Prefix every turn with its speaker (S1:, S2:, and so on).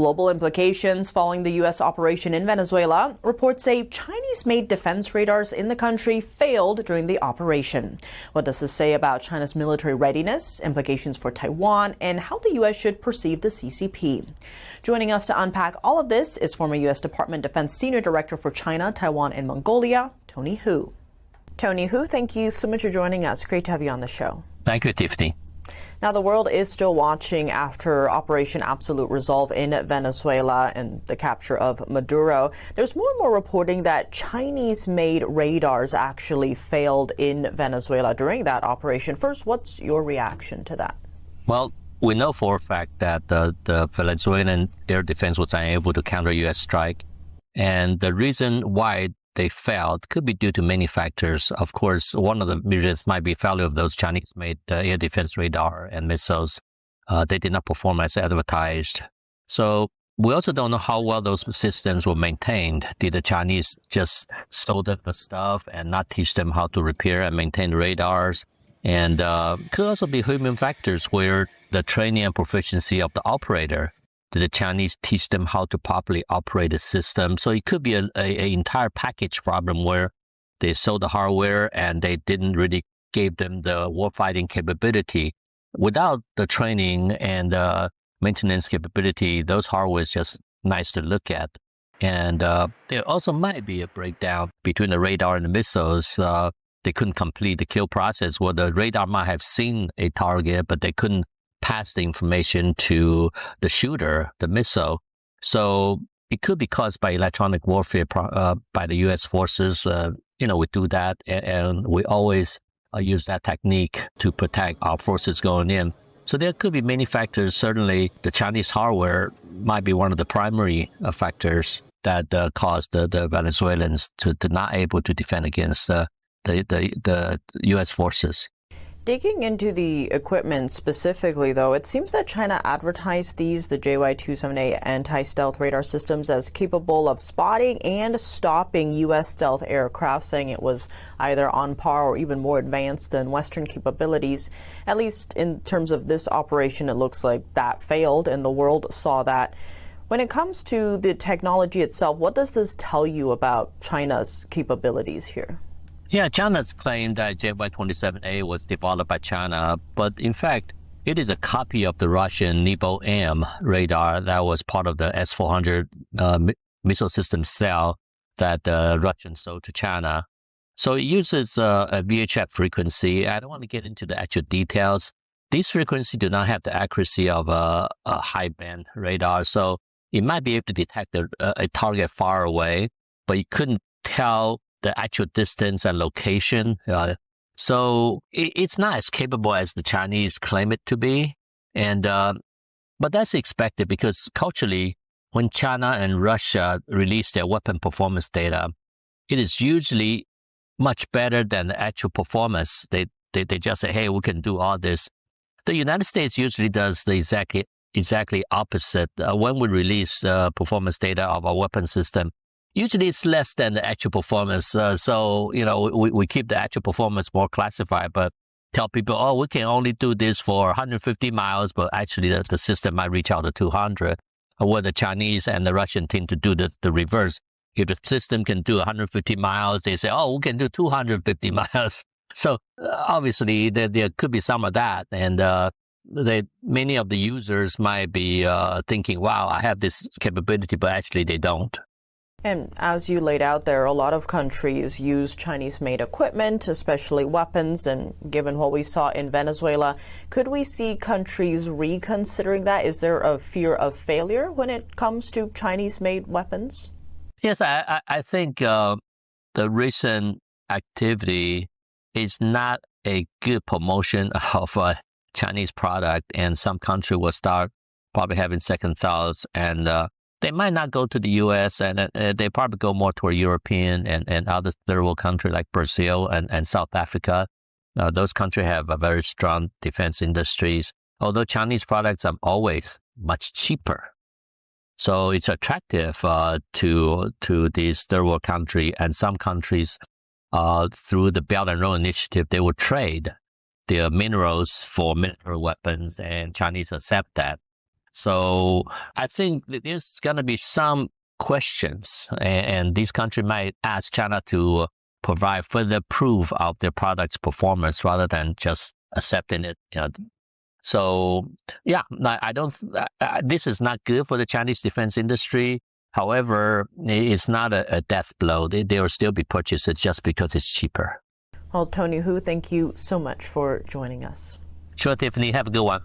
S1: Global implications following the U.S. operation in Venezuela. Reports say Chinese-made defense radars in the country failed during the operation. What does this say about China's military readiness, implications for Taiwan, and how the U.S. should perceive the CCP? Joining us to unpack all of this is former U.S. Department of Defense Senior Director for China, Taiwan, and Mongolia, Tony Hu. Tony Hu, thank you so much for joining us. Great to have you on the show.
S2: Thank you, Tiffany.
S1: Now, the world is still watching after Operation Absolute Resolve in Venezuela and the capture of Maduro. There's more and more reporting that Chinese-made radars actually failed in Venezuela during that operation. First, what's your reaction to that?
S2: Well, we know for a fact that the Venezuelan air defense was unable to counter U.S. strike. And the reason why they failed could be due to many factors. Of course, one of the reasons might be failure of those Chinese-made air defense radar and missiles. They did not perform as advertised. So we also don't know how well those systems were maintained. Did the Chinese just sold them the stuff and not teach them how to repair and maintain the radars? And could also be human factors where the training and proficiency of the operator. Did the Chinese teach them how to properly operate the system? So it could be an entire package problem where they sold the hardware and they didn't really give them the warfighting capability. Without the training and maintenance capability, those hardware is just nice to look at. And there also might be a breakdown between the radar and the missiles. They couldn't complete the kill process where the radar might have seen a target, but they couldn't pass the information to the shooter, the missile. So it could be caused by electronic warfare by the U.S. forces. We do that, and we always use that technique to protect our forces going in. So there could be many factors. Certainly, the Chinese hardware might be one of the primary factors that caused the Venezuelans to not able to defend against the U.S. forces.
S1: Digging into the equipment specifically, though, it seems that China advertised the JY-278 anti-stealth radar systems as capable of spotting and stopping U.S. stealth aircraft, saying it was either on par or even more advanced than Western capabilities. At least in terms of this operation, it looks like that failed, and the world saw that. When it comes to the technology itself, what does this tell you about China's capabilities here?
S2: Yeah, China's claimed that JY-27A was developed by China, but in fact, it is a copy of the Russian Nebo-M radar that was part of the S-400 missile system cell that the Russians sold to China. So it uses a VHF frequency. I don't want to get into the actual details. These frequencies do not have the accuracy of a high-band radar, so it might be able to detect a target far away, but you couldn't tell the actual distance and location. So it's not as capable as the Chinese claim it to be. And but that's expected because culturally, when China and Russia release their weapon performance data, it is usually much better than the actual performance. They just say, hey, we can do all this. The United States usually does the exactly opposite. When we release performance data of our weapon system, usually it's less than the actual performance. We keep the actual performance more classified, but tell people, oh, we can only do this for 150 miles, but actually the system might reach out to 200. Where the Chinese and the Russian tend to do the reverse. If the system can do 150 miles, they say, oh, we can do 250 miles. So obviously there could be some of that. And many of the users might be thinking, wow, I have this capability, but actually they don't.
S1: And as you laid out there, a lot of countries use Chinese-made equipment, especially weapons, and given what we saw in Venezuela, could we see countries reconsidering that? Is there a fear of failure when it comes to Chinese-made weapons?
S2: Yes, I think the recent activity is not a good promotion of a Chinese product, and some country will start probably having second thoughts, and they might not go to the U.S., and they probably go more toward European and other third world countries like Brazil and South Africa. Those countries have a very strong defense industries, although Chinese products are always much cheaper. So it's attractive to these third world countries, and some countries, through the Belt and Road Initiative, they will trade their minerals for military weapons, and Chinese accept that. So I think that there's going to be some questions, and this country might ask China to provide further proof of their product's performance rather than just accepting it. So yeah, I don't. This is not good for the Chinese defense industry. However, it's not a death blow. They will still be purchased just because it's cheaper.
S1: Well, Tony Hu, thank you so much for joining us.
S2: Sure, Tiffany. Have a good one.